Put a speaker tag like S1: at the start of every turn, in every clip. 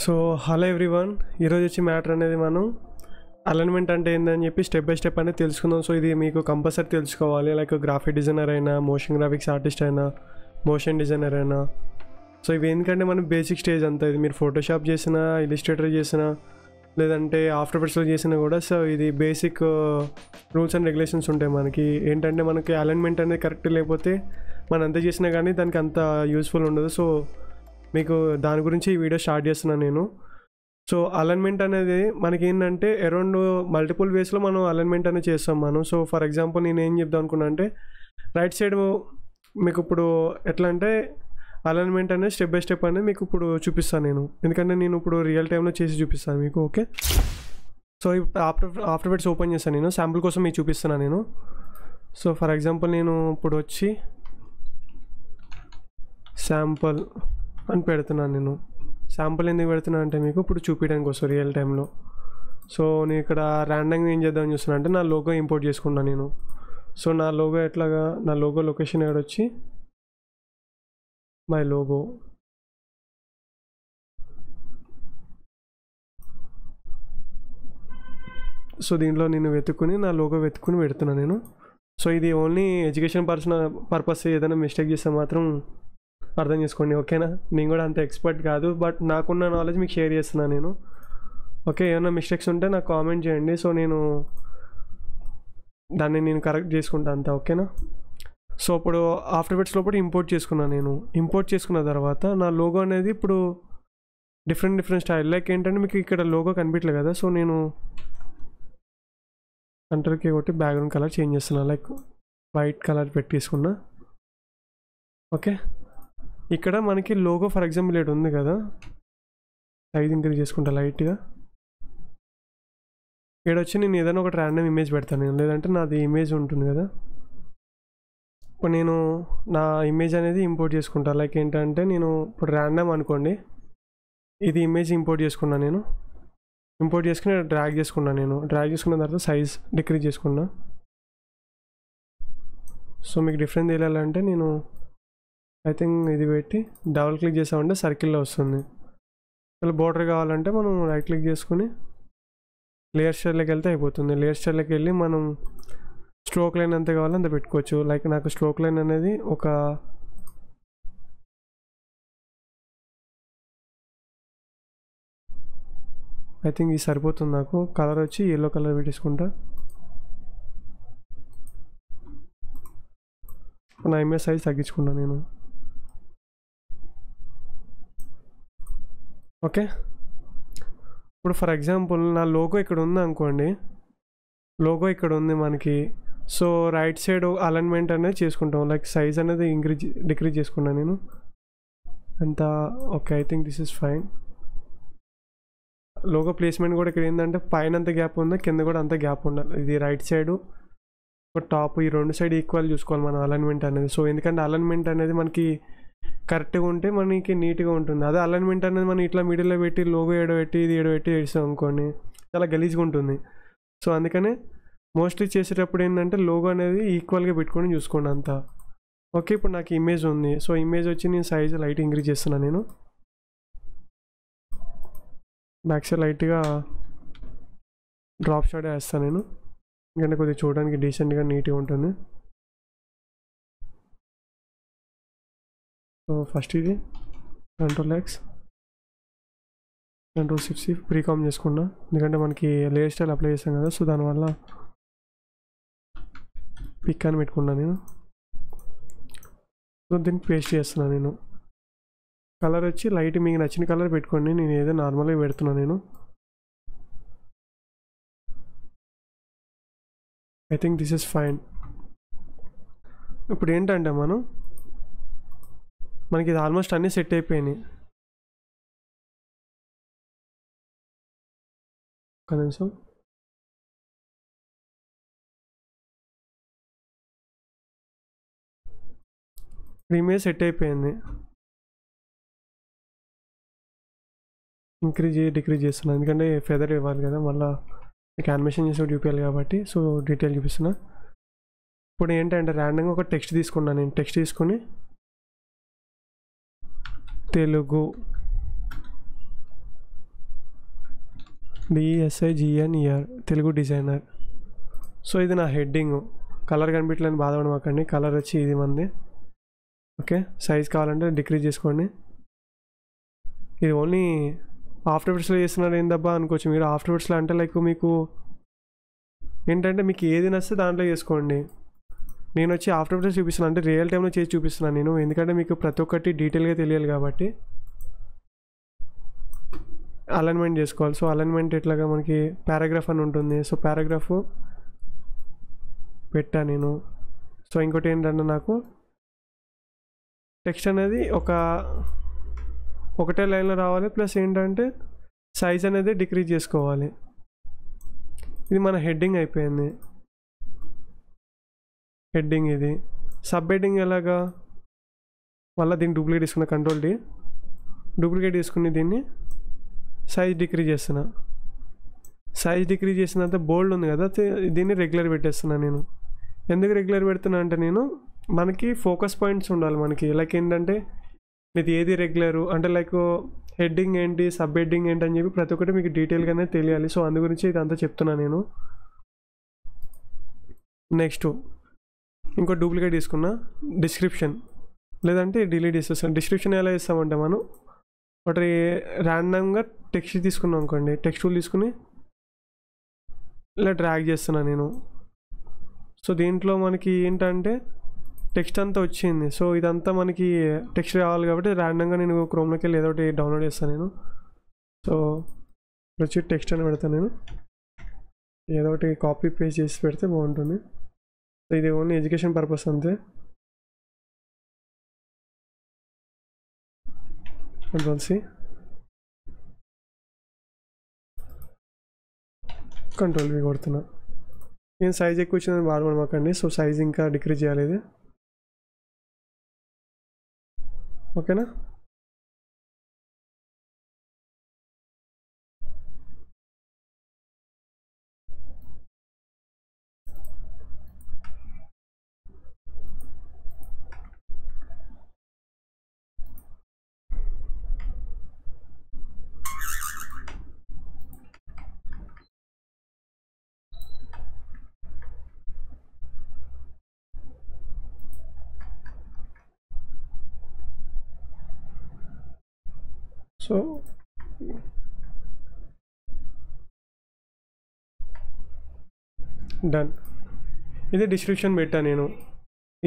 S1: So hello everyone, ఈరోజు వచ్చి matter అనేది మనం అలైన్మెంట్ అంటే ఏందని చెప్పి స్టెప్ బై స్టెప్ అనేది తెలుసుకుందాం. సో ఇది మీకు కంపల్సరీ తెలుసుకోవాలి. లైక్ గ్రాఫిక్ డిజైనర్ అయినా, మోషన్ గ్రాఫిక్స్ ఆర్టిస్ట్ అయినా, మోషన్ డిజైనర్ అయినా. సో ఇవి ఎందుకంటే మనం బేసిక్ స్టేజ్ అంతా. ఇది మీరు ఫోటోషాప్ చేసినా, ఇలిస్ట్రేటర్ చేసినా, లేదంటే ఆఫ్టర్ ఎఫెక్ట్స్లో చేసినా కూడా. సో ఇది బేసిక్ రూల్స్ అండ్ రెగ్యులేషన్స్ ఉంటాయి మనకి. ఏంటంటే మనకి అలైన్మెంట్ అనేది కరెక్ట్ లేకపోతే మనం ఎంత చేసినా కానీ దానికి అంత యూస్ఫుల్ ఉండదు. సో మీకు దాని గురించి ఈ వీడియో స్టార్ట్ చేస్తున్నాను నేను. సో అలైన్మెంట్ అనేది మనకి ఏంటంటే అరౌండ్ మల్టిపుల్ వేస్లో మనం అలైన్మెంట్ అనేది చేస్తాం మనం. సో ఫర్ ఎగ్జాంపుల్ నేను ఏం చెప్దాం అనుకున్నా అంటే, రైట్ సైడ్ మీకు ఇప్పుడు ఎట్లా అంటే అలైన్మెంట్ అనేది స్టెప్ బై స్టెప్ అనేది మీకు ఇప్పుడు చూపిస్తాను నేను. ఎందుకంటే నేను ఇప్పుడు రియల్ టైంలో చేసి చూపిస్తాను మీకు. ఓకే, సో ఇప్పుడు ఆఫ్టర్ ఎఫెక్ట్స్ ఓపెన్ చేస్తాను నేను. శాంపుల్ కోసం మీకు చూపిస్తున్నాను నేను. సో ఫర్ ఎగ్జాంపుల్ నేను ఇప్పుడు వచ్చి శాంపుల్ అని పెడుతున్నాను నేను. శాంపుల్ ఎందుకు పెడుతున్నా అంటే మీకు ఇప్పుడు చూపించడానికి వస్తుంది రియల్ టైంలో. సో నేను ఇక్కడ ర్యాండమ్గా ఏం చేద్దామని చూస్తున్నా అంటే నా లోగో ఇంపోర్ట్ చేసుకున్నాను నేను. సో నా లోగో ఎట్లాగా, నా లోగో లొకేషన్ వచ్చి మై లోగో. సో దీంట్లో నేను నా లోగో వెతుక్కుని పెడుతున్నాను నేను. సో ఇది ఓన్లీ ఎడ్యుకేషన్ పర్పస్. ఏదైనా మిస్టేక్ చేస్తే మాత్రం అర్థం చేసుకోండి, ఓకేనా? నేను కూడా అంత ఎక్స్పర్ట్ కాదు, బట్ నాకున్న నాలెడ్జ్ మీకు షేర్ చేస్తున్నాను నేను. ఓకే, ఏమైనా మిస్టేక్స్ ఉంటే నాకు కామెంట్ చేయండి. సో దాన్ని నేను కరెక్ట్ చేసుకుంటా అంతా, ఓకేనా? సో ఇప్పుడు ఆఫ్టర్ ఎఫెక్ట్స్ లోపల ఇంపోర్ట్ చేసుకున్నాను నేను. ఇంపోర్ట్ చేసుకున్న తర్వాత నా లోగో అనేది ఇప్పుడు డిఫరెంట్ స్టైల్. లైక్ ఏంటంటే మీకు ఇక్కడ లోగో కనిపించలేదు కదా. సో నేను కంట్రోల్కి కొట్టి బ్యాక్గ్రౌండ్ కలర్ చేంజ్ చేస్తున్నాను. లైక్ వైట్ కలర్ పెట్టేసుకున్నా. ఓకే, ఇక్కడ మనకి లోగో ఫర్ ఎగ్జాంపుల్ ఇటు ఉంది కదా, సైజ్ ఇంక్రీజ్ చేసుకుంటా లైట్గా. వచ్చి నేను ఏదైనా ఒకటి ర్యాండమ్ ఇమేజ్ పెడతాను నేను, లేదంటే నాది ఇమేజ్ ఉంటుంది కదా. ఇప్పుడు నేను నా ఇమేజ్ అనేది ఇంపోర్ట్ చేసుకుంటా. లైక్ ఏంటంటే నేను ఇప్పుడు ర్యాండమ్ అనుకోండి, ఇది ఇమేజ్ ఇంపోర్ట్ చేసుకున్నా నేను. ఇంపోర్ట్ చేసుకుని డ్రాగ్ చేసుకున్నాను నేను. డ్రాగ్ చేసుకున్న తర్వాత సైజ్ డిక్రీజ్ చేసుకున్నా. సో మీకు డిఫరెంట్ తెలియాలంటే నేను ఐ థింక్ ఇది పెట్టి డబుల్ క్లిక్ చేసామంటే సర్కిల్లో వస్తుంది. ఇలా బోర్డర్ కావాలంటే మనం రైట్ క్లిక్ చేసుకుని లేయర్ స్టైల్లోకి వెళ్తే అయిపోతుంది. లేయర్ స్టైల్లోకి వెళ్ళి మనం స్ట్రోక్ లైన్ ఎంత కావాలో అంత పెట్టుకోవచ్చు. లైక్ నాకు స్ట్రోక్ లైన్ అనేది ఒక ఐ థింక్ ఇది సరిపోతుంది నాకు. కలర్ వచ్చి ఎల్లో కలర్ పెట్టేసుకుంటా. నా ఇమేజ్ సైజ్ తగ్గించుకున్నా నేను. ఓకే, ఇప్పుడు ఫర్ ఎగ్జాంపుల్ నా లోగో ఇక్కడ ఉంది అనుకోండి. లోగో ఇక్కడ ఉంది మనకి. సో రైట్ సైడ్ అలైన్మెంట్ అనేది చేసుకుంటాం. లైక్ సైజ్ అనేది డిక్రీజ్ చేసుకున్నాను నేను అంత. Okay, I think this is fine. Logo placement కూడా ఇక్కడ ఏంటంటే పైన అంత గ్యాప్ ఉందో కింద కూడా అంత గ్యాప్ ఉండాలి. ఇది రైట్ సైడు టాప్ ఈ రెండు సైడ్ ఈక్వల్ చూసుకోవాలి మనం అలైన్మెంట్ అనేది. సో ఎందుకంటే అలైన్మెంట్ అనేది మనకి కరెక్ట్గా ఉంటే మనకి నీట్గా ఉంటుంది. అదే అలైన్మెంట్ అనేది మనం ఇట్లా మిడిల్లో పెట్టి లోగో ఎడబెట్టి ఇది ఎడబెట్టి వేసాం అనుకోండి, చాలా గలీజ్గా ఉంటుంది. సో అందుకనే మోస్ట్లీ చేసేటప్పుడు ఏంటంటే లోగో అనేది ఈక్వల్గా పెట్టుకొని చూసుకోండి అంతా. ఓకే, ఇప్పుడు నాకు ఇమేజ్ ఉంది. సో ఇమేజ్ వచ్చి నేను సైజ్ లైట్ ఇంక్రీజ్ చేస్తున్నాను నేను. బ్యాక్ సైడ్ లైట్గా డ్రాప్ షాట్ వేస్తాను నేను, ఎందుకంటే కొద్దిగా చూడడానికి డీసెంట్గా నీట్గా ఉంటుంది. సో ఫస్ట్ ఇది Ctrl+X Ctrl+C ప్రీకామ్ చేసుకున్నా, ఎందుకంటే మనకి లేయర్ స్టైల్ అప్లై చేస్తాం కదా. సో దానివల్ల పిక్ అని పెట్టుకున్నా నేను. సో దీన్ని పేస్ట్ చేస్తున్నాను నేను. కలర్ వచ్చి లైట్ మీకు నచ్చిన కలర్ పెట్టుకోండి. నేను ఏదో నార్మల్గా పెడుతున్నాను నేను. I think this is fine. ఇప్పుడు ఏంటంటే మనకి ఇది ఆల్మోస్ట్ అన్నీ సెట్ అయిపోయినాయి. ఒక నిమిషం. ఇమేజ్ సెట్ అయిపోయింది. ఇంక్రీజ్ డిక్రీజ్ చేస్తున్నాను ఎందుకంటే ఫెదర్ ఇవ్వాలి కదా, మళ్ళీ మీకు యానిమేషన్ చేసి చూపించాలి కాబట్టి. సో డీటెయిల్ చూపిస్తున్నా. ఇప్పుడు ఏంటంటే ర్యాండమ్గా ఒక టెక్స్ట్ తీసుకున్నాను నేను. టెక్స్ట్ తీసుకొని Telugu DSIGNER Telugu designer. So ఇది నా హెడ్డింగ్. కలర్ కనిపించలేని బాధపడమాకండి. కలర్ వచ్చి ఇది మంది. ఓకే, సైజ్ కావాలంటే డిక్రీజ్ చేసుకోండి. ఇది ఓన్లీ ఆఫ్టర్ ఎఫెక్ట్స్లో చేస్తున్నారు ఏందబ్బా అనుకోవచ్చు మీరు. ఆఫ్టర్ ఎఫెక్ట్స్లో అంటే లైక్ మీకు ఏంటంటే మీకు ఏది నచ్చితే దాంట్లో చేసుకోండి. నేను వచ్చి ఆఫ్టర్ ఎఫెక్ట్స్ చూపిస్తున్నాను, అంటే రియల్ టైంలో చేసి చూపిస్తున్నాను నేను, ఎందుకంటే మీకు ప్రతి ఒక్కటి డీటెయిల్గా తెలియాలి కాబట్టి. అలైన్మెంట్ చేసుకోవాలి. సో అలైన్మెంట్ ఎట్లాగా మనకి పారాగ్రాఫ్ అని ఉంటుంది. సో పారాగ్రాఫ్ పెట్టా నేను. సో ఇంకోటి ఏంటంటే నాకు టెక్స్ట్ అనేది ఒకటే లైన్లో రావాలి. ప్లస్ ఏంటంటే సైజ్ అనేది డిక్రీజ్ చేసుకోవాలి. ఇది మన హెడ్డింగ్ అయిపోయింది. హెడ్డింగ్ ఇది. సబ్ హెడ్డింగ్ ఎలాగా, మళ్ళీ దీన్ని డూప్లికేట్ తీసుకున్న, కంట్రోల్ D డూప్లికేట్ తీసుకుని దీన్ని సైజ్ డిక్రీజ్ చేస్తున్నా. సైజ్ డిక్రీజ్ చేసినంత బోల్డ్ ఉంది కదా, దీన్ని రెగ్యులర్ పెట్టేస్తున్నా నేను. ఎందుకు రెగ్యులర్ పెడుతున్నా అంటే నేను మనకి ఫోకస్ పాయింట్స్ ఉండాలి మనకి. లైక్ ఏంటంటే ఇది ఏది రెగ్యులరు అంటే లైక్ హెడ్డింగ్ ఏంటి, సబ్ హెడ్డింగ్ ఏంటి అని చెప్పి ప్రతి ఒక్కటి మీకు డీటెయిల్గానే తెలియాలి. సో అందు గురించి ఇదంతా చెప్తున్నా నేను. నెక్స్ట్ ఇంకో డూప్లికేట్ తీసుకున్నా, డిస్క్రిప్షన్, లేదంటే డిలీట్ చేసేస్తాను. డిస్క్రిప్షన్ ఎలా ఇస్తామంటే మనం ఒకటి ర్యాండమ్గా టెక్స్ట్ తీసుకున్నాం అనుకోండి, టెక్స్ట్ టూల్ తీసుకుని ఇలా డ్రాగ్ చేస్తున్నా నేను. సో దీంట్లో మనకి ఏంటంటే టెక్స్ట్ అంతా వచ్చింది. సో ఇదంతా మనకి టెక్స్ట్ కావాలి కాబట్టి ర్యాండమ్గా నేను క్రోమ్లోకి వెళ్ళి ఏదో ఒకటి డౌన్లోడ్ చేస్తాను నేను. సో వచ్చి టెక్స్ట్ అని పెడతాను నేను, ఏదో ఒకటి కాపీ పేస్ట్ చేసి పెడితే బాగుంటుంది. సో ఇది ఓన్లీ ఎడ్యుకేషన్ పర్పస్ అంతే. Control+C, Control+V కొడుతున్నా. నేను సైజ్ ఎక్కువ వచ్చిందని బాధపడమాకండి. సో సైజ్ ఇంకా డిక్రీజ్ చేయాలి ఇది. ఓకేనా? So done. ఇది డిస్క్రిప్షన్ పెట్టా నేను.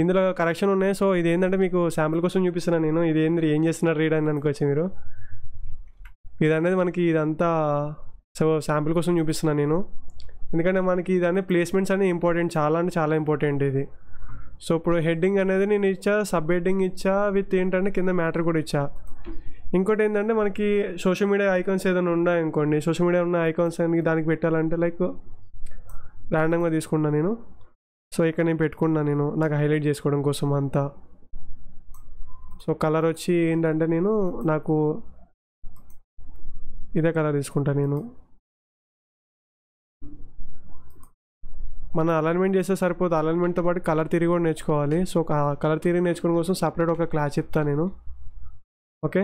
S1: ఇందులో కరెక్షన్ ఉన్నాయి. సో ఇది ఏంటంటే మీకు శాంపుల్ కోసం చూపిస్తున్నాను నేను. ఇది ఏం చేస్తున్నారు రీడ్ అని అనుకోవచ్చు మీరు. ఇది అనేది మనకి ఇదంతా సో శాంపుల్ కోసం చూపిస్తున్నాను నేను, ఎందుకంటే మనకి ఇది అనేది ప్లేస్మెంట్స్ అనేది ఇంపార్టెంట్, చాలా అంటే చాలా ఇంపార్టెంట్ ఇది. సో ఇప్పుడు హెడ్డింగ్ అనేది నేను ఇచ్చా, సబ్ హెడ్డింగ్ ఇచ్చా, విత్ ఏంటంటే కింద మ్యాటర్ కూడా ఇచ్చా. ఇంకోటి ఏంటంటే మనకి సోషల్ మీడియా ఐకాన్స్ ఏదైనా ఉన్నాయనుకోండి, సోషల్ మీడియా ఉన్న ఐకాన్స్ అని దానికి పెట్టాలంటే లైక్ ర్యాండమ్గా తీసుకున్నా నేను. సో ఇక్కడ నేను పెట్టుకున్నా నేను, నాకు హైలైట్ చేసుకోవడం కోసం అంతా. సో కలర్ వచ్చి ఏంటంటే నేను నాకు ఇదే కలర్ తీసుకుంటా నేను. మన అలైన్మెంట్ చేస్తే సరిపోదు, అలైన్మెంట్తో పాటు కలర్ థియరీ కూడా నేర్చుకోవాలి. సో కలర్ థియరీ నేర్చుకోవడం కోసం సపరేట్ ఒక క్లాస్ చెప్తాను నేను. ఓకే,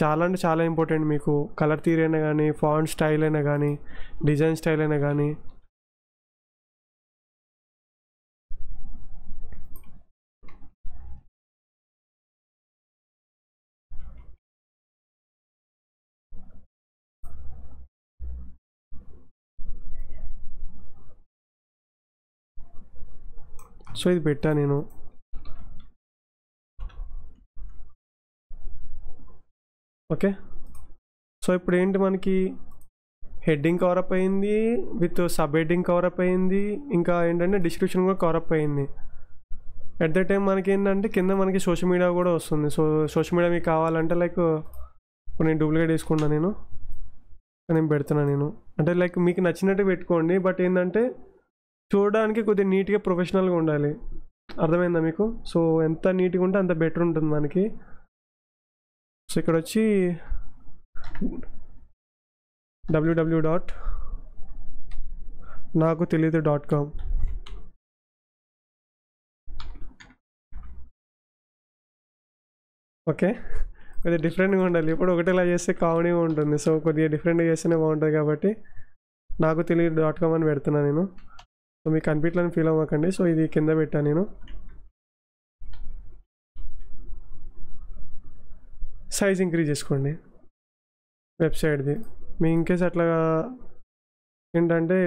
S1: చాలా అంటే చాలా ఇంపార్టెంట్ మీకు. కలర్ థియరీ అయినా కానీ, ఫాంట్ స్టైల్ అయినా కానీ, డిజైన్ స్టైల్ అయినా కానీ. సో ఇది పెట్టా నేను. ఓకే, సో ఇప్పుడు ఏంటి మనకి హెడ్డింగ్ కవరప్ అయింది, విత్ సబ్ హెడ్డింగ్ కవరప్ అయింది, ఇంకా ఏంటంటే డిస్క్రిప్షన్ కూడా కవరప్ అయింది. ఎట్ ద టైం మనకి ఏంటంటే కింద మనకి సోషల్ మీడియా కూడా వస్తుంది. సో సోషల్ మీడియా మీకు కావాలంటే లైక్ నేను డూప్లికేట్ వేసుకున్నా నేను పెడుతున్నా నేను. అంటే లైక్ మీకు నచ్చినట్టు పెట్టుకోండి, బట్ ఏంటంటే చూడడానికి కొద్దిగా నీట్గా ప్రొఫెషనల్గా ఉండాలి. అర్థమైందా మీకు? సో ఎంత నీట్గా ఉంటే అంత బెటర్ ఉంటుంది మనకి. సో ఇక్కడ వచ్చి www.nakutelidu.com. ఓకే, కొద్దిగా డిఫరెంట్గా ఉండాలి. ఇప్పుడు ఒకటేలా చేస్తే కామెడీగా ఉంటుంది. సో కొద్దిగా డిఫరెంట్గా చేస్తేనే బాగుంటుంది కాబట్టి నాకు తెలియదు .com అని పెడుతున్నాను నేను. సో మీకు కనిపించలేని ఫీల్ అవ్వకండి. సో ఇది కింద పెట్టాను నేను. సైజ్ ఇంక్రీజ్ చేసుకోండి వెబ్సైట్ది. మీ ఇన్కేస్ అట్లా ఏంటంటే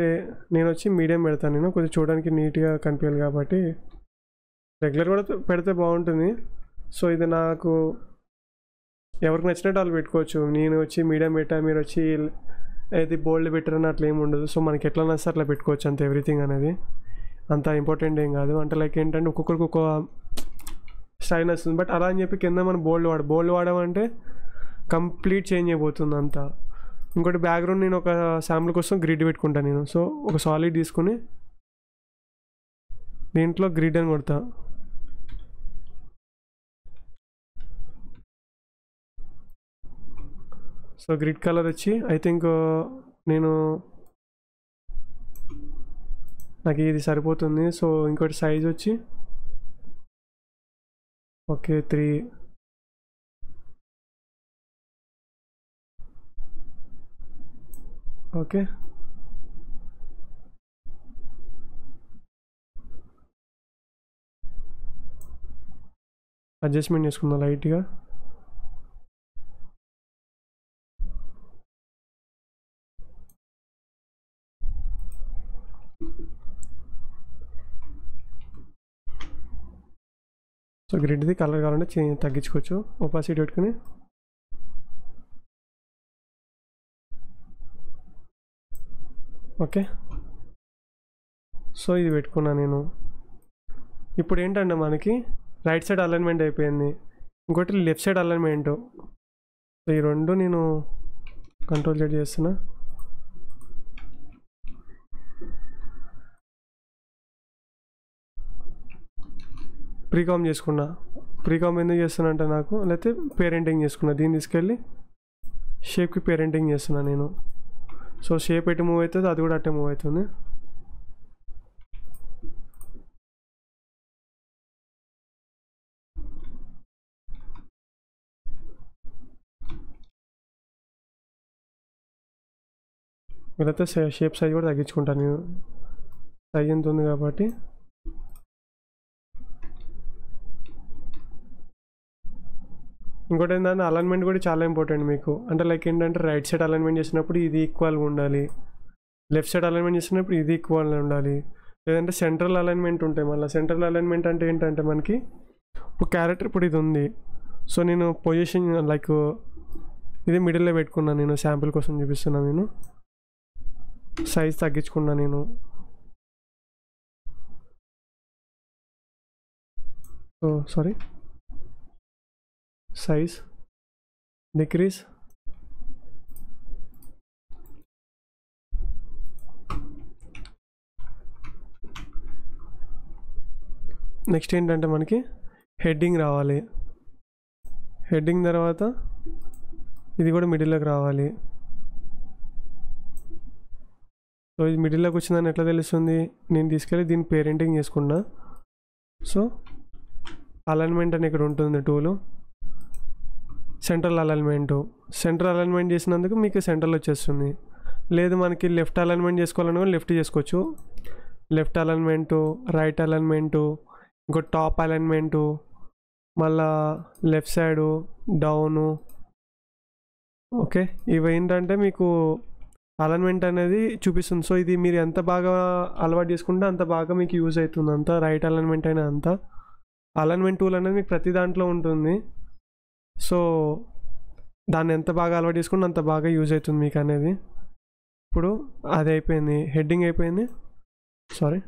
S1: నేను వచ్చి మీడియం పెడతాను నేను, కొంచెం చూడడానికి నీట్గా కనిపించాలి కాబట్టి. రెగ్యులర్ కూడా పెడితే బాగుంటుంది. సో ఇది నాకు ఎవరికి నచ్చినట్టు వాళ్ళు పెట్టుకోవచ్చు. నేను వచ్చి మీడియం పెట్టా, మీరు వచ్చి ఏది బోల్డ్ పెట్టారని అట్లా ఏమి ఉండదు. సో మనకి ఎట్లా నచ్చితే అట్లా పెట్టుకోవచ్చు అంత. ఎవ్రీథింగ్ అనేది అంత ఇంపార్టెంట్ ఏం కాదు. అంటే లైక్ ఏంటంటే ఒక్కొక్కరికి ఒక్కొక్క స్టైల్ వస్తుంది. బట్ అలా అని చెప్పి కింద మనం బోల్డ్ వాడమంటే కంప్లీట్ చేంజ్ అయిపోతుంది అంతా. ఇంకోటి బ్యాక్గ్రౌండ్ నేను ఒక శాంపుల్ కోసం గ్రిడ్ పెట్టుకుంటాను నేను. సో ఒక సాలిడ్ తీసుకుని దీంట్లో గ్రిడ్ అని కొడతా. సో గ్రిడ్ కలర్ వచ్చి ఐ థింక్ నాకు ఇది సరిపోతుంది. సో ఇంకోటి సైజ్ వచ్చి ఓకే 3. ఓకే అడ్జస్ట్మెంట్ చేసుకుందాం లైట్గా. సో గ్రిడ్ది కలర్ కావాలంటే తగ్గించుకోవచ్చు. ఒపాసిటీ పెట్టుకుని ఓకే. సో ఇది పెట్టుకున్నా నేను. ఇప్పుడు ఏంటంటే మనకి రైట్ సైడ్ అలైన్మెంట్ అయిపోయింది. ఇంకోటి లెఫ్ట్ సైడ్ అలైన్మెంట్. సో ఈ రెండు నేను కంట్రోల్ Z చేస్తున్నా. ప్రీకామ్ చేసుకున్నా. ప్రీకామ్ ఎందుకు చేస్తున్నా అంటే నాకు లేకపోతే పేరెంటింగ్ చేసుకున్నా. దీన్ని తీసుకెళ్ళి షేప్కి పేరెంటింగ్ చేస్తున్నా నేను. సో షేప్ ఎటు మూవ్ అవుతుంది అది కూడా అట్టే మూవ్ అవుతుంది. వీళ్ళైతే షేప్ సైజ్ కూడా తగ్గించుకుంటాను నేను. సైజ్ ఎంత ఉంది కాబట్టి. ఇంకోటి ఏంటంటే అలైన్మెంట్ కూడా చాలా ఇంపార్టెంట్ మీకు. అంటే లైక్ ఏంటంటే రైట్ సైడ్ అలైన్మెంట్ చేసినప్పుడు ఇది ఈక్వల్గా ఉండాలి, లెఫ్ట్ సైడ్ అలైన్మెంట్ చేసినప్పుడు ఇది ఈక్వల్గా ఉండాలి. లేదంటే సెంట్రల్ అలైన్మెంట్ ఉంటాయి. మళ్ళీ సెంట్రల్ అలైన్మెంట్ అంటే ఏంటంటే మనకి ఇప్పుడు క్యారెక్టర్ ఇప్పుడు ఇది ఉంది. సో నేను పొజిషన్ లైక్ ఇది మిడిల్లో పెట్టుకున్నాను నేను. శాంపుల్ కోసం చూపిస్తున్నాను నేను. సైజ్ తగ్గించుకున్నా నేను. So sorry, size decrease. Next ఏంటంటే మనకి హెడ్డింగ్ రావాలి. హెడ్డింగ్ తర్వాత ఇది కూడా మిడిల్లోకి రావాలి. సో ఇది మిడిల్లోకి వచ్చిందని ఎట్లా తెలుస్తుంది? నేను తీసుకెళ్ళి దీన్ని పేరెంటింగ్ చేసుకున్నా. సో అలైన్మెంట్ అని ఇక్కడ ఉంటుంది టూలు. సెంట్రల్ అలైన్మెంట్ చేసినందుకు మీకు సెంట్రల్ వచ్చేస్తుంది. లేదు మనకి లెఫ్ట్ అలైన్మెంట్ చేసుకోవాలని కూడా లెఫ్ట్ చేసుకోవచ్చు. లెఫ్ట్ అలైన్మెంటు, రైట్ అలైన్మెంటు, ఇంకో టాప్ అలైన్మెంటు, మళ్ళా లెఫ్ట్ సైడు, డౌను. ఓకే, ఇవి ఏంటంటే మీకు అలైన్మెంట్ అనేది చూపిస్తుంది. సో ఇది మీరు ఎంత బాగా అలవాటు చేసుకుంటే అంత బాగా మీకు యూజ్ అవుతుంది. అంత రైట్ అలైన్మెంట్ అయినా అంత అలైన్మెంట్ టూల్ అనేది మీకు ప్రతి దాంట్లో ఉంటుంది. సో దాన్ని ఎంత బాగా అలవాటు చేసుకుంటే అంత బాగా యూజ్ అవుతుంది మీకు అనేది. ఇప్పుడు అది అయిపోయింది, హెడ్డింగ్ అయిపోయింది. సారీ,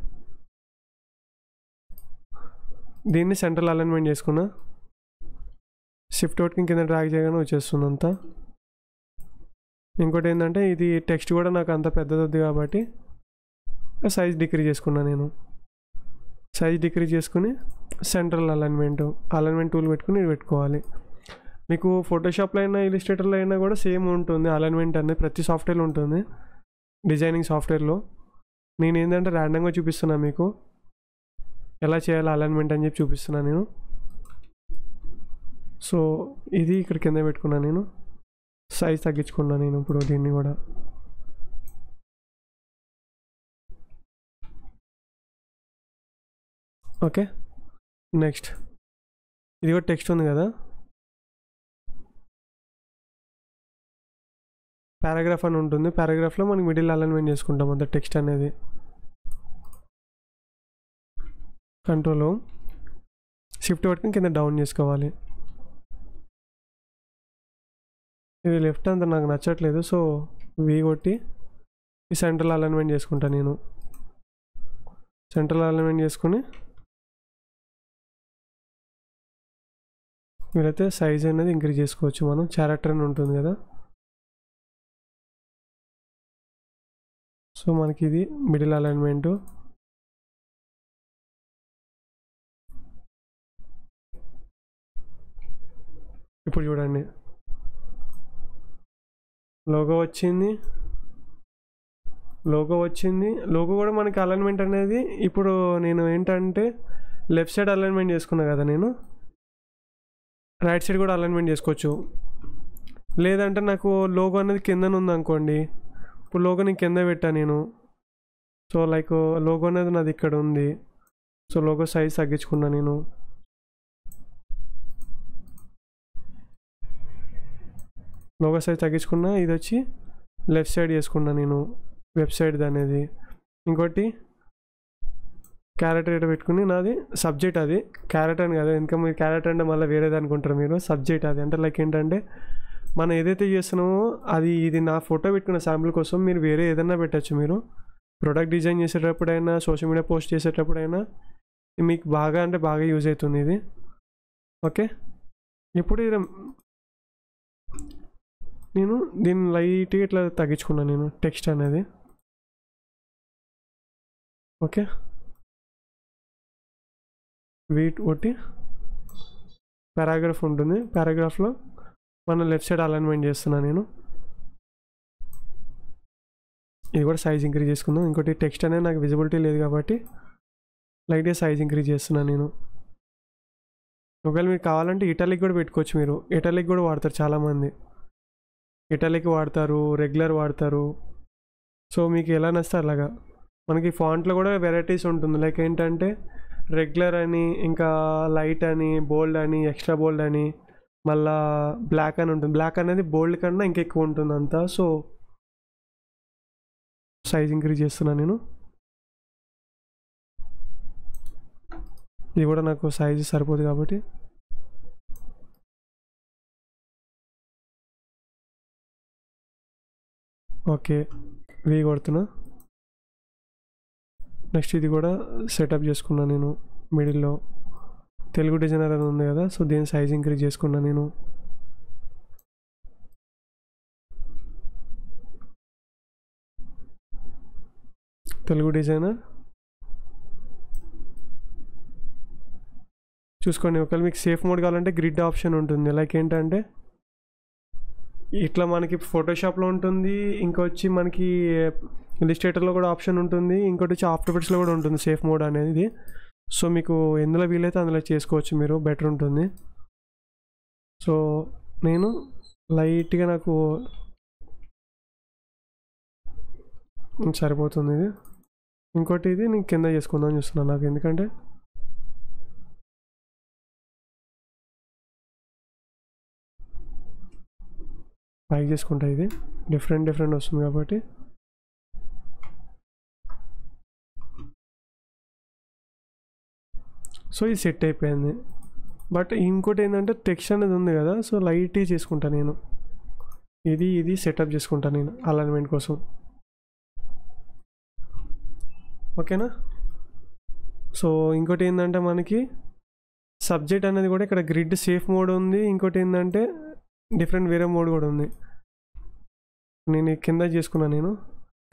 S1: దీన్ని సెంట్రల్ అలైన్మెంట్ చేసుకున్నా. షిఫ్ట్ అవుట్కి కింద డ్రాగ్ చేయగానే వచ్చేస్తుంది అంతా. ఇంకోటి ఏంటంటే ఇది టెక్స్ట్ కూడా నాకు అంత పెద్దది కాబట్టి సైజ్ డిక్రీజ్ చేసుకున్నా నేను. సైజ్ డిక్రీజ్ చేసుకుని సెంట్రల్ అలైన్మెంట్ టూల్ పెట్టుకుని ఇది పెట్టుకోవాలి. మీకు ఫోటోషాప్లో అయినా ఇలిస్ట్రేటర్లో అయినా కూడా సేమ్ ఉంటుంది అలైన్మెంట్ అనేది. ప్రతి సాఫ్ట్వేర్లో ఉంటుంది, డిజైనింగ్ సాఫ్ట్వేర్లో. నేను ఏంటంటే ర్యాండమ్గా చూపిస్తున్నా మీకు ఎలా చేయాలి అలైన్మెంట్ అని చెప్పి చూపిస్తున్నా నేను. సో ఇది ఇక్కడ కింద పెట్టుకున్నా నేను, సైజ్ తగ్గించుకున్నా నేను ఇప్పుడు దీన్ని కూడా. ఓకే, నెక్స్ట్ ఇది కూడా టెక్స్ట్ ఉంది కదా, పారాగ్రాఫ్ అని ఉంటుంది. పారాగ్రాఫ్లో మనకి మిడిల్ అలైన్మెంట్ చేసుకుంటాం అంత టెక్స్ట్ అనేది. కంట్రోల్ షిఫ్ట్ పట్టుకుని కింద డౌన్ చేసుకోవాలి. ఇది లెఫ్ట్ అంతా నాకు నచ్చట్లేదు, సో వి కొట్టి ఈ సెంట్రల్ అలైన్మెంట్ చేసుకుంటా నేను. సెంట్రల్ అలైన్మెంట్ చేసుకుని వీలైతే సైజ్ అనేది ఇంక్రీజ్ చేసుకోవచ్చు మనం. క్యారెక్టర్ అని ఉంటుంది కదా, సో మనకి ఇది మిడిల్ అలైన్మెంటు. ఇప్పుడు చూడండి లోగో వచ్చింది, లోగో కూడా మనకి అలైన్మెంట్ అనేది ఇప్పుడు నేను ఏంటంటే లెఫ్ట్ సైడ్ అలైన్మెంట్ చేసుకున్నా కదా, నేను రైట్ సైడ్ కూడా అలైన్మెంట్ చేసుకోవచ్చు. లేదంటే నాకు లోగో అనేది కిందన ఉంది అనుకోండి, ఇప్పుడు లోగో నేను కింద పెట్టా నేను. సో లైక్ లోగో అనేది నాది ఇక్కడ ఉంది, సో లోగో సైజ్ తగ్గించుకున్నా నేను. లోగో సైజ్ తగ్గించుకున్నా, ఇది వచ్చి లెఫ్ట్ సైడ్ చేసుకున్నా నేను, వెబ్సైట్ అనేది. ఇంకోటి క్యారెక్టర్ ఇట్లా పెట్టుకుని నాది సబ్జెక్ట్, అది క్యారెక్టర్ అని కదా, ఇంకా మీరు క్యారెక్టర్ అంటే మళ్ళీ వేరేది అనుకుంటారు మీరు. సబ్జెక్ట్ అది అంటే లైక్ ఏంటంటే మనం ఏదైతే చేస్తున్నామో అది, ఇది నా ఫోటో పెట్టుకున్న శాంపుల్ కోసం మీరు వేరే ఏదైనా పెట్టచ్చు. మీరు ప్రొడక్ట్ డిజైన్ చేసేటప్పుడైనా, సోషల్ మీడియా పోస్ట్ చేసేటప్పుడైనా మీకు బాగా అంటే బాగా యూజ్ అవుతుంది ఇది. ఓకే, ఇప్పుడు ఇది నేను దీన్ని లైట్గా ఇట్లా తగ్గించుకున్నాను నేను టెక్స్ట్ అనేది. ఓకే, వీట్ ఒకటి పారాగ్రాఫ్ ఉంటుంది, పారాగ్రాఫ్లో మనం లెఫ్ట్ సైడ్ అలైన్మెంట్ చేస్తున్నాను నేను. ఇది కూడా సైజ్ ఇంక్రీజ్ చేసుకుందాం. ఇంకోటి టెక్స్ట్ అనేది నాకు విజిబిలిటీ లేదు కాబట్టి లైట్గా సైజ్ ఇంక్రీజ్ చేస్తున్నాను నేను. ఒకవేళ మీకు కావాలంటే ఇటాలిక్ కూడా పెట్టుకోవచ్చు. మీరు ఇటాలిక్ కూడా వాడతారు చాలామంది, ఇటాలిక్ వాడతారు, రెగ్యులర్ వాడతారు. సో మీకు ఎలా నచ్చితే అలాగా. మనకి ఫాంట్లో కూడా వెరైటీస్ ఉంటుంది, లైక్ ఏంటంటే రెగ్యులర్ అని, ఇంకా లైట్ అని, బోల్డ్ అని, ఎక్స్ట్రా బోల్డ్ అని, మళ్ళా బ్లాక్ అని ఉంటుంది. బ్లాక్ అనేది బోల్డ్ కన్నా ఇంకా ఎక్కువ ఉంటుంది అంతా. సో సైజ్ ఇంక్రీజ్ చేస్తున్నాను నేను. ఇది కూడా నాకు సైజ్ సరిపోదు కాబట్టి ఓకే వి కొడుతున్నా. నెక్స్ట్ ఇది కూడా సెటప్ చేసుకున్నాను నేను. మిడిల్లో తెలుగు డిజైనర్ అని ఉంది కదా, సో దీని సైజ్ ఇంక్రీజ్ చేసుకున్నా నేను. తెలుగు డిజైనర్ చూసుకోండి. ఒకవేళ మీకు సేఫ్ మోడ్ కావాలంటే గ్రిడ్ ఆప్షన్ ఉంటుంది, లైక్ ఏంటంటే ఇట్లా మనకి ఫోటోషాప్లో ఉంటుంది, ఇంకొచ్చి మనకి ఇలిస్ట్రేటర్లో కూడా ఆప్షన్ ఉంటుంది, ఇంకోటి వచ్చి ఆఫ్టర్ ఎఫెక్ట్స్లో కూడా ఉంటుంది సేఫ్ మోడ్ అనేది. సో మీకు ఎందులో వీలైతే అందులో చేసుకోవచ్చు మీరు, బెటర్ ఉంటుంది. సో నేను లైట్గా నాకు సరిపోతుంది ఇది. ఇంకోటి ఇది నేను కింద చేసుకుందాం చూస్తున్నాను నాకు, ఎందుకంటే పైకి చేసుకుంటా, ఇది డిఫరెంట్ వస్తుంది కాబట్టి. సో ఇది సెట్ అయిపోయింది. బట్ ఇంకోటి ఏంటంటే టెక్స్ట్ అనేది ఉంది కదా, సో లైట్గా చేసుకుంటా నేను. ఇది సెటప్ చేసుకుంటా నేను అలైన్మెంట్ కోసం. ఓకేనా. సో ఇంకోటి ఏంటంటే మనకి సబ్జెక్ట్ అనేది కూడా ఇక్కడ గ్రిడ్ సేఫ్ మోడ్ ఉంది, ఇంకోటి ఏంటంటే డిఫరెంట్ వేరే మోడ్ కూడా ఉంది. నేను కింద చేసుకున్నాను నేను,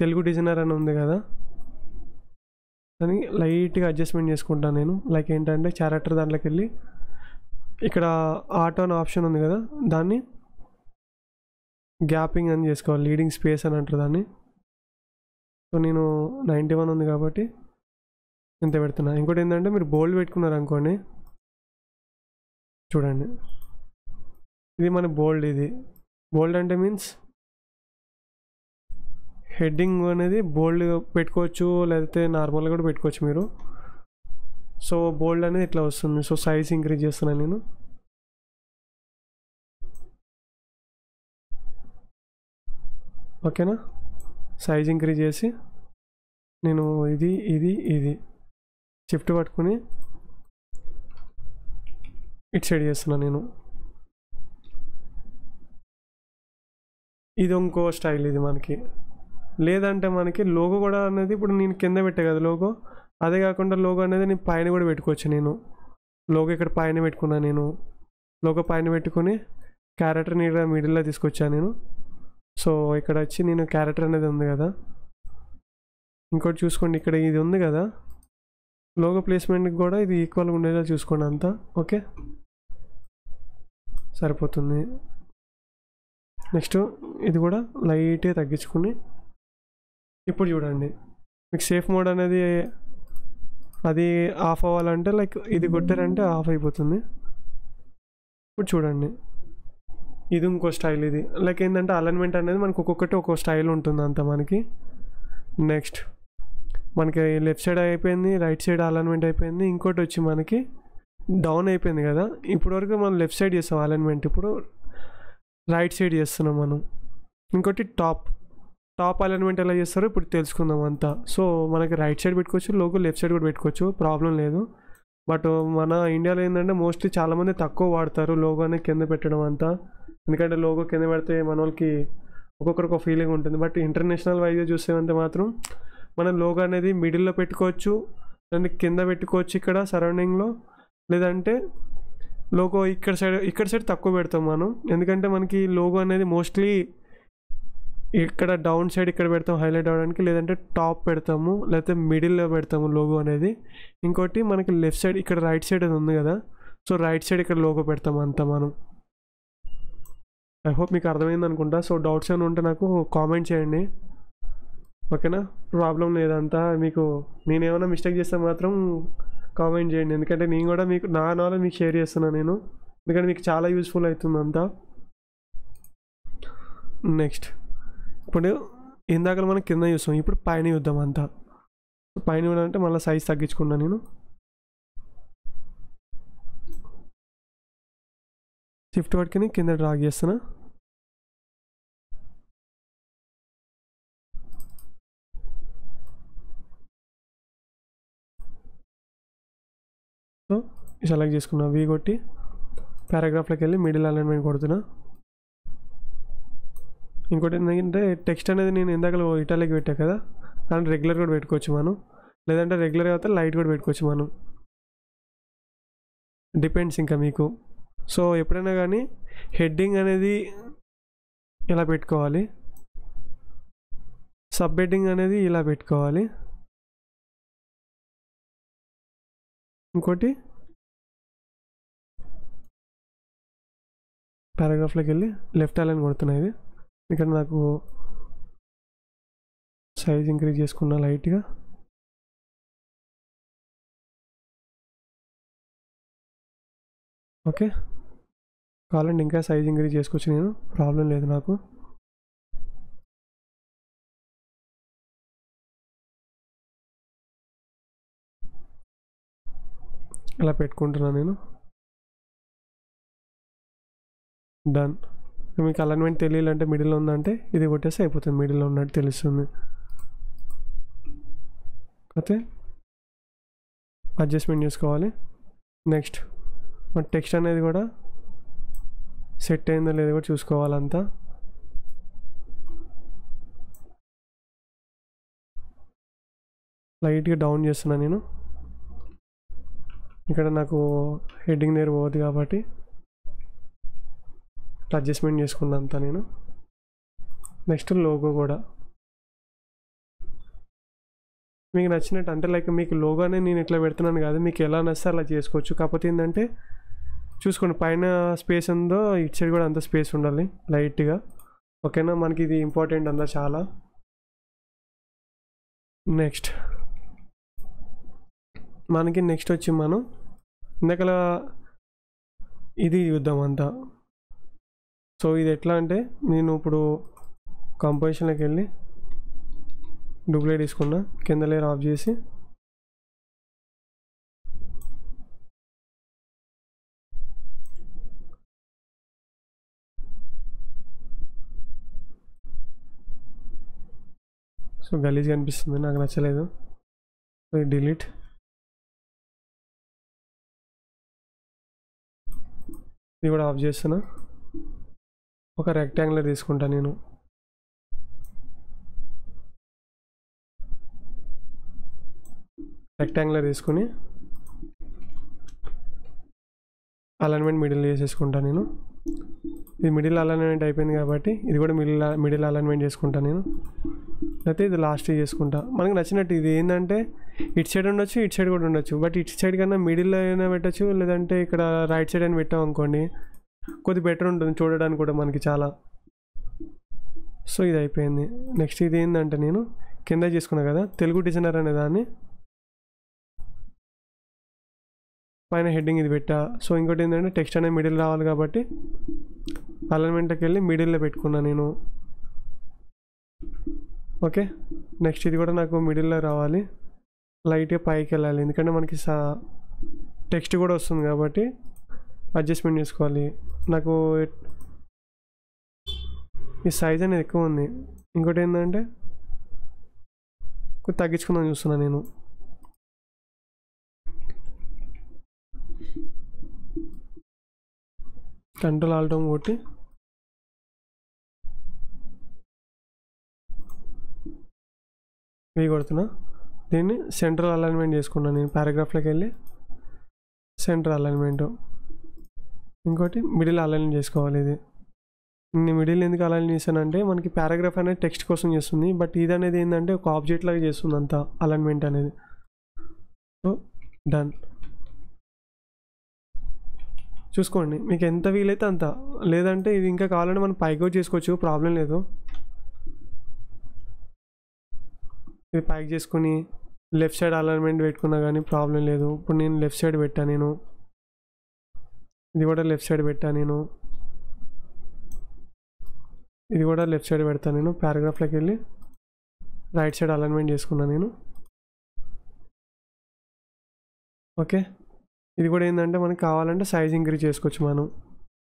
S1: తెలుగు డిజైనర్ అని ఉంది కదా, అని లైట్గా అడ్జస్ట్మెంట్ చేసుకుంటాను నేను. లైక్ ఏంటంటే క్యారెక్టర్ దాంట్లోకి వెళ్ళి ఇక్కడ ఆటో అనే ఆప్షన్ ఉంది కదా, దాన్ని గ్యాపింగ్ అని చేసుకోవాలి, లీడింగ్ స్పేస్ అని అంటారు దాన్ని. సో నేను 91 ఉంది కాబట్టి ఇంత పెడుతున్నా. ఇంకోటి ఏంటంటే మీరు బోల్డ్ పెట్టుకున్నారు అనుకోండి, చూడండి ఇది మన బోల్డ్. ఇది బోల్డ్ అంటే మీన్స్ హెడ్డింగ్ అనేది బోల్డ్ పెట్టుకోవచ్చు, లేకపోతే నార్మల్గా కూడా పెట్టుకోవచ్చు మీరు. సో బోల్డ్ అనేది ఇట్లా వస్తుంది. సో సైజ్ ఇంక్రీజ్ చేస్తున్నాను నేను. ఓకేనా, సైజ్ ఇంక్రీజ్ చేసి నేను ఇది షిఫ్ట్ పట్టుకుని ఇటు సైడ్ చేస్తున్నాను నేను. ఇది ఇంకో స్టైల్ ఇది మనకి. లేదంటే మనకి లోగో కూడా అనేది ఇప్పుడు నేను కింద పెట్టా కదా లోగో, అదే కాకుండా లోగో అనేది నేను పైన కూడా పెట్టుకోవచ్చు. నేను లోగో ఇక్కడ పైన పెట్టుకున్నాను. నేను లోగో పైన పెట్టుకుని క్యారెక్టర్ నీట్గా మిడిల్లో తీసుకొచ్చాను నేను. సో ఇక్కడ వచ్చి నేను క్యారెక్టర్ అనేది ఉంది కదా, ఇంకోటి చూసుకోండి, ఇక్కడ ఇది ఉంది కదా లోగో ప్లేస్మెంట్కి కూడా ఇది ఈక్వల్గా ఉండేలా చూసుకోండి అంతా. ఓకే, సరిపోతుంది. నెక్స్ట్ ఇది కూడా లైట్గా తగ్గించుకుని ఇప్పుడు చూడండి, మీకు సేఫ్ మోడ్ అనేది అది ఆఫ్ అవ్వాలంటే లైక్ ఇది కొట్టారంటే ఆఫ్ అయిపోతుంది. ఇప్పుడు చూడండి, ఇది ఇంకో స్టైల్. ఇది లైక్ ఏంటంటే అలైన్మెంట్ అనేది మనకు ఒక్కొక్కటి ఒక్కో స్టైల్ ఉంటుంది అంత మనకి. నెక్స్ట్ మనకి లెఫ్ట్ సైడ్ అయిపోయింది, రైట్ సైడ్ అలైన్మెంట్ అయిపోయింది. ఇంకోటి వచ్చి మనకి డౌన్ అయిపోయింది కదా, ఇప్పటివరకు మనం లెఫ్ట్ సైడ్ చేస్తాం అలైన్మెంట్, ఇప్పుడు రైట్ సైడ్ చేస్తున్నాం మనం. ఇంకోటి టాప్ అలైన్మెంట్ ఎలా చేస్తారో ఇప్పుడు తెలుసుకుందాం అంతా. సో మనకి రైట్ సైడ్ పెట్టుకోవచ్చు, లోగో లెఫ్ట్ సైడ్ కూడా పెట్టుకోవచ్చు, ప్రాబ్లం లేదు. బట్ మన ఇండియాలో ఏంటంటే మోస్ట్లీ చాలామంది తక్కువ వాడతారు లోగోని కింద పెట్టడం అంతా. ఎందుకంటే లోగో కింద పెడితే మన వాళ్ళకి ఒక్కొక్కరికి ఒక ఫీలింగ్ ఉంటుంది. బట్ ఇంటర్నేషనల్ వైజ్గా చూసేమంటే మాత్రం మనం లోగో అనేది మిడిల్లో పెట్టుకోవచ్చు, దాన్ని కింద పెట్టుకోవచ్చు ఇక్కడ సరౌండింగ్లో. లేదంటే లోగో ఇక్కడ సైడ్ తక్కువ పెడతాం మనం, ఎందుకంటే మనకి లోగో అనేది మోస్ట్లీ ఇక్కడ డౌన్ సైడ్ ఇక్కడ పెడతాం హైలైట్ అవ్వడానికి, లేదంటే టాప్ పెడతాము, లేకపోతే మిడిల్లో పెడతాము లోగో అనేది. ఇంకోటి మనకి లెఫ్ట్ సైడ్ ఇక్కడ రైట్ సైడ్ అది ఉంది కదా, సో రైట్ సైడ్ ఇక్కడ లోగో పెడతాము అంతా మనం. ఐ హోప్ మీకు అర్థమైంది అనుకుంటా. సో డౌట్స్ ఏమైనా ఉంటే నాకు కామెంట్ చేయండి, ఓకేనా? ప్రాబ్లం లేదంతా. మీకు నేనేమైనా మిస్టేక్ చేస్తే మాత్రం కామెంట్ చేయండి, ఎందుకంటే నేను కూడా మీకు నా నాలెడ్జ్ మీకు షేర్ చేస్తున్నాను నేను, ఎందుకంటే మీకు చాలా యూస్ఫుల్ అవుతుంది అంతా. నెక్స్ట్ ఇప్పుడు ఇందాక మనం కింద చూస్తాం, ఇప్పుడు పైన చూద్దాం అంతా. పైన చూడాలంటే మళ్ళీ సైజ్ తగ్గించుకున్నా నేను. షిఫ్ట్ పట్టుకుని కింద డ్రాగ్ చేస్తున్నా. సో సెలెక్ట్ చేసుకున్నా, వి కొట్టి పారాగ్రాఫ్లోకి వెళ్ళి మిడిల్ అలైన్మెంట్ కొడుతున్నా. ఇంకోటి ఏంటంటే టెక్స్ట్ అనేది నేను ఇందాక ఇటాలిక్ పెట్టా కదా, దాన్ని రెగ్యులర్ కూడా పెట్టుకోవచ్చు మనం, లేదంటే రెగ్యులర్ అయితే లైట్ కూడా పెట్టుకోవచ్చు మనం, డిపెండ్స్ ఇంకా మీకు. సో ఎప్పుడైనా కానీ హెడ్డింగ్ అనేది ఇలా పెట్టుకోవాలి, సబ్ హెడ్డింగ్ అనేది ఇలా పెట్టుకోవాలి. ఇంకోటి పారాగ్రాఫ్లోకి వెళ్ళి లెఫ్ట్ అలైన్ కొడుతున్నా. ఇది ఇక్కడ నాకు సైజ్ ఇంక్రీజ్ చేసుకున్నా లైట్గా. ఓకే, కావాలంటే ఇంకా సైజ్ ఇంక్రీజ్ చేసుకోవచ్చు, నేను ప్రాబ్లం లేదు నాకు. ఇలా పెట్టుకుంటున్నాను నేను. డన్. మీకు అలైన్మెంట్ తెలియాలంటే మిడిల్లో ఉందంటే ఇది కొట్టేస్తే అయిపోతుంది, మిడిల్లో ఉన్నట్టు తెలుస్తుంది. అయితే అడ్జస్ట్మెంట్ చేసుకోవాలి. నెక్స్ట్ మన టెక్స్ట్ అనేది కూడా సెట్ అయిందో లేదో కూడా చూసుకోవాలంతా. లైట్గా డౌన్ చేస్తున్నా నేను, ఇక్కడ నాకు హెడ్డింగ్ దగ్గర పోదు కాబట్టి అడ్జస్ట్మెంట్ చేసుకున్నా అంతా నేను. నెక్స్ట్ లోగో కూడా మీకు నచ్చినట్టు, అంటే లైక్ మీకు లోగోనే నేను ఇట్లా పెడుతున్నాను కాదు, మీకు ఎలా నచ్చితే అలా చేసుకోవచ్చు. కాకపోతే ఏంటంటే చూసుకోండి, పైన స్పేస్ ఉందో ఇటు సైడ్ కూడా అంత స్పేస్ ఉండాలి లైట్గా, ఓకేనా? మనకి ఇది ఇంపార్టెంట్ అంతా చాలా. నెక్స్ట్ మనకి నెక్స్ట్ వచ్చి మనం ఇందాకలా ఇది చూద్దాం అంతా. సో ఇది ఎట్లా అంటే నేను ఇప్పుడు కంపోజిషన్లోకి వెళ్ళి డూప్లికేట్ తీసుకున్నా, కింద లేయర్ ఆఫ్ చేసి సో గలీజ్ కనిపిస్తుంది, నాకు నచ్చలేదు. So delete. ఇది కూడా ఆఫ్ చేస్తున్నా. ఒక రెక్టాంగులర్ తీసుకుంటా నేను. రెక్టాంగులర్ తీసుకుని అలైన్మెంట్ మిడిల్ చేసేసుకుంటా నేను. ఇది మిడిల్ అలైన్మెంట్ అయిపోయింది కాబట్టి ఇది కూడా మిడిల్ అలైన్మెంట్ చేసుకుంటా నేను. అయితే ఇది లాస్ట్ చేసుకుంటా. మనకు నచ్చినట్టు ఇది ఏంటంటే ఇటు సైడ్ ఉండొచ్చు, ఇటు సైడ్ కూడా ఉండొచ్చు. బట్ ఇటు సైడ్ కన్నా మిడిల్లో అయినా పెట్టచ్చు, లేదంటే ఇక్కడ రైట్ సైడ్ అని పెట్టాం అనుకోండి కొద్ది బెటర్ ఉంటుంది చూడడానికి కూడా మనకి చాలా. సో ఇది అయిపోయింది. నెక్స్ట్ ఇది ఏంటంటే నేను కింద చేసుకున్నా కదా తెలుగు డిజైనర్ అనే దాన్ని పైన హెడ్డింగ్ ఇది పెట్టా. సో ఇంకోటి ఏంటంటే టెక్స్ట్ అనేది మిడిల్ రావాలి కాబట్టి అలైన్మెంట్కి వెళ్ళి మిడిల్లో పెట్టుకున్నా నేను. ఓకే, నెక్స్ట్ ఇది కూడా నాకు మిడిల్లో రావాలి, లైట్గా పైకి వెళ్ళాలి, ఎందుకంటే మనకి టెక్స్ట్ కూడా వస్తుంది కాబట్టి అడ్జస్ట్మెంట్ చేసుకోవాలి. నాకు ఈ సైజ్ అనేది ఎక్కువ ఉంది. ఇంకోటి ఏంటంటే కొంచెం తగ్గించుకుందాం చూస్తున్నా నేను. కంట్రోల్ ఆల్ట్ కొట్టి ఇవి కొడుతున్నా. దీన్ని సెంట్రల్ అలైన్మెంట్ చేసుకున్నాను నేను. పారాగ్రాఫ్లోకి వెళ్ళి సెంట్రల్ అలైన్మెంట్, ఇంకోటి మిడిల్ అలైన్ చేసుకోవాలి. ఇది నేను మిడిల్ ఎందుకు అలైన్ చేశానంటే మనకి పారాగ్రాఫ్ అనేది టెక్స్ట్ కోసం చేస్తుంది, బట్ ఇది అనేది ఏంటంటే ఒక ఆబ్జెక్ట్ లాగా చేస్తుంది అంత అలైన్మెంట్ అనేది. So done. చూసుకోండి మీకు ఎంత వీలైతే అంత, లేదంటే ఇది ఇంకా కావాలంటే మనం పైకి కూడా చేసుకోవచ్చు, ప్రాబ్లం లేదు. ఇది పైకి చేసుకుని లెఫ్ట్ సైడ్ అలైన్మెంట్ పెట్టుకున్నా కానీ ప్రాబ్లం లేదు. ఇప్పుడు నేను లెఫ్ట్ సైడ్ పెట్టా నేను, ఇది కూడా లెఫ్ట్ సైడ్ పెట్టా నేను, ఇది కూడా లెఫ్ట్ సైడ్ పెడతా నేను. పారాగ్రాఫ్లోకి వెళ్ళి రైట్ సైడ్ అలైన్మెంట్ చేసుకున్నా నేను. ఓకే, ఇది కూడా ఏంటంటే మనకి కావాలంటే సైజ్ ఇంక్రీజ్ చేసుకోవచ్చు మనం.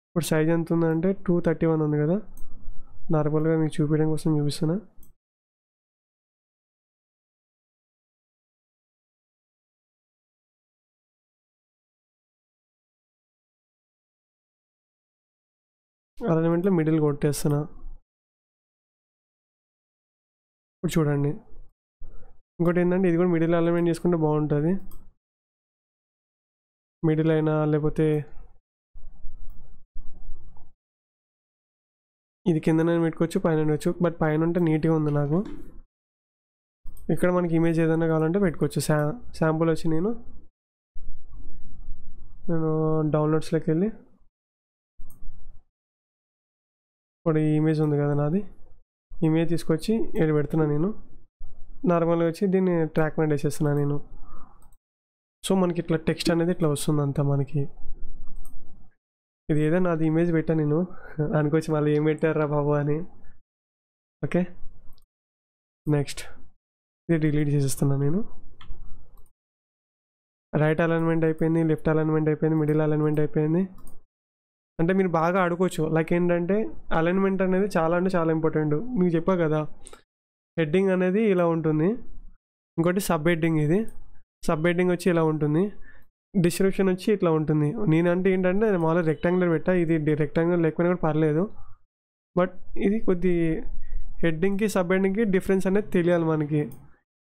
S1: ఇప్పుడు సైజ్ ఎంత ఉందంటే 231 ఉంది కదా, నార్మల్గా మీకు చూపించడం కోసం చూపిస్తున్నా. అలైన్మెంట్లో మిడిల్ కొట్టేస్తున్నా. ఇప్పుడు చూడండి, ఇంకోటి ఏంటంటే ఇది కూడా మిడిల్ అలైన్మెంట్ చేసుకుంటే బాగుంటుంది. మిడిల్ అయినా లేకపోతే ఇది కిందనే పెట్టుకోవచ్చు, పైన పెట్టుకోవచ్చు. బట్ పైన ఉంటే నీట్గా ఉంది నాకు. ఇక్కడ మనకి ఇమేజ్ ఏదైనా కావాలంటే పెట్టుకోవచ్చు. శాంపుల్ వచ్చి నేను డౌన్లోడ్స్లోకి వెళ్ళి ఇప్పుడు ఈ ఇమేజ్ ఉంది కదా నాది, ఇమేజ్ తీసుకొచ్చి ఇక్కడ పెడుతున్నా నేను. నార్మల్గా వచ్చి దీన్ని ట్రాక్ మీద వేసేస్తున్నాను నేను. సో మనకి ఇట్లా టెక్స్ట్ అనేది ఇట్లా వస్తుంది అంతా మనకి. ఇది ఏదైనా అది ఇమేజ్ పెట్టా నేను అనుకోవచ్చు మళ్ళీ ఏం పెట్టారా బాబు అని. ఓకే, నెక్స్ట్ ఇది డిలీట్ చేసేస్తున్నాను నేను. రైట్ అలైన్మెంట్ అయిపోయింది, లెఫ్ట్ అలైన్మెంట్ అయిపోయింది, మిడిల్ అలైన్మెంట్ అయిపోయింది. అంటే మీరు బాగా ఆడుకోవచ్చు. లైక్ ఏంటంటే అలైన్మెంట్ అనేది చాలా అంటే చాలా ఇంపార్టెంట్. మీకు చెప్పా కదా హెడ్డింగ్ అనేది ఇలా ఉంటుంది, ఇంకోటి సబ్ హెడ్డింగ్. ఇది సబ్ హెడ్డింగ్ వచ్చి ఇలా ఉంటుంది, డిస్క్రిప్షన్ వచ్చి ఇట్లా ఉంటుంది. నేనంటే ఏంటంటే మామూలుగా రెక్టాంగులర్ పెట్టా, ఇది రెక్టాంగులర్ లేకపోయినా కూడా పర్లేదు. బట్ ఇది కొద్ది హెడ్డింగ్కి సబ్ హెడ్డింగ్కి డిఫరెన్స్ అనేది తెలియాలి మనకి.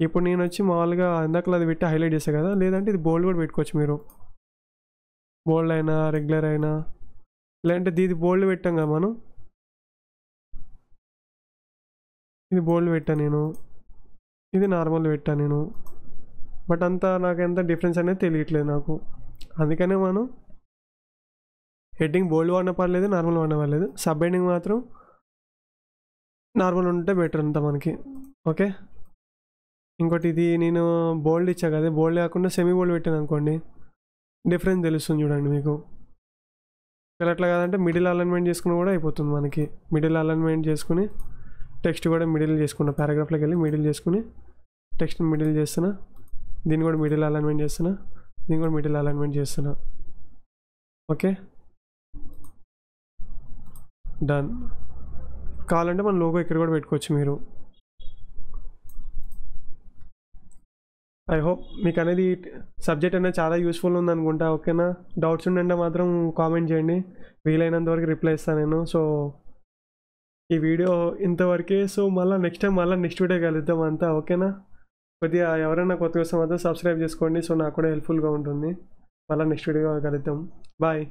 S1: ఇప్పుడు నేను వచ్చి మామూలుగా ఇందాకలా అది పెట్టి హైలైట్ చేస్తాను కదా, లేదంటే ఇది బోల్డ్ కూడా పెట్టుకోవచ్చు మీరు. బోల్డ్ అయినా రెగ్యులర్ అయినా, లేదంటే ఇది బోల్డ్ పెట్టాం కదా మనం, ఇది బోల్డ్ పెట్టా నేను, ఇది నార్మల్ పెట్టా నేను. బట్ అంతా నాకు ఎంత డిఫరెన్స్ అనేది తెలియట్లేదు నాకు. అందుకనే మనం హెడ్డింగ్ బోల్డ్ వాడిన పర్లేదు, నార్మల్ వాడిన పర్లేదు. సబ్ హెడ్డింగ్ మాత్రం నార్మల్ ఉంటే బెటర్ అంతా మనకి. ఓకే, ఇంకోటి ఇది నేను బోల్డ్ ఇచ్చా కదా, బోల్డ్ కాకుండా సెమీ బోల్డ్ పెట్టాను అనుకోండి, డిఫరెన్స్ తెలుస్తుంది చూడండి మీకు. ఇలా అట్లా కాదంటే మిడిల్ అలైన్మెంట్ చేసుకుని కూడా అయిపోతుంది మనకి. మిడిల్ అలైన్మెంట్ చేసుకుని టెక్స్ట్ కూడా మిడిల్ చేసుకున్నా, పారాగ్రాఫ్లోకి వెళ్ళి మిడిల్ చేసుకుని టెక్స్ట్ మిడిల్ చేస్తున్నా, దీన్ని కూడా మిడిల్ అలైన్మెంట్ చేస్తున్నా, దీన్ని కూడా మిడిల్ అలైన్మెంట్ చేస్తున్నా. Okay, done. కావాలంటే మన లోగో ఇక్కడ కూడా పెట్టుకోవచ్చు మీరు. ఐ హోప్ మీకు అనేది సబ్జెక్ట్ అనేది చాలా యూస్ఫుల్ ఉందనుకుంటా. ఓకేనా, డౌట్స్ ఉండంటే మాత్రం కామెంట్ చేయండి, వీలైనంత వరకు రిప్లై ఇస్తాను నేను. సో ఈ వీడియో ఇంతవరకే. సో మళ్ళీ నెక్స్ట్ వీడియో కలుద్దాం అంతా. ఓకేనా, కొద్దిగా ఎవరైనా కొత్తగా వస్తే మాత్రం సబ్స్క్రైబ్ చేసుకోండి. సో నాకు కూడా హెల్ప్ఫుల్గా ఉంటుంది. మళ్ళీ నెక్స్ట్ వీడియో కలుద్దాం. బాయ్.